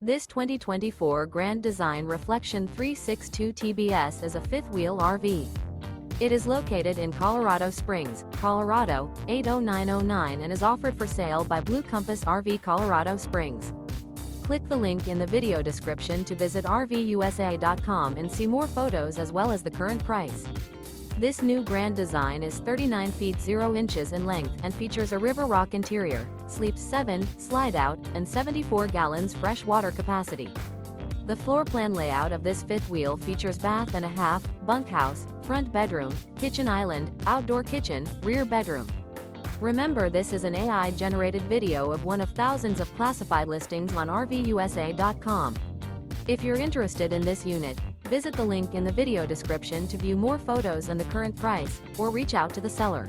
This 2024 Grand Design Reflection 362 TBS is a fifth-wheel RV. It is located in Colorado Springs, Colorado, 80909 and is offered for sale by Blue Compass RV Colorado Springs. Click the link in the video description to visit RVUSA.com and see more photos as well as the current price. This new Grand Design is 39 feet 0 inches in length and features a river rock interior, sleeps 7, slide-out, and 74 gallons fresh water capacity. The floor plan layout of this fifth wheel features bath and a half, bunkhouse, front bedroom, kitchen island, outdoor kitchen, rear bedroom. Remember, this is an AI-generated video of one of thousands of classified listings on RVUSA.com. If you're interested in this unit, visit the link in the video description to view more photos and the current price, or reach out to the seller.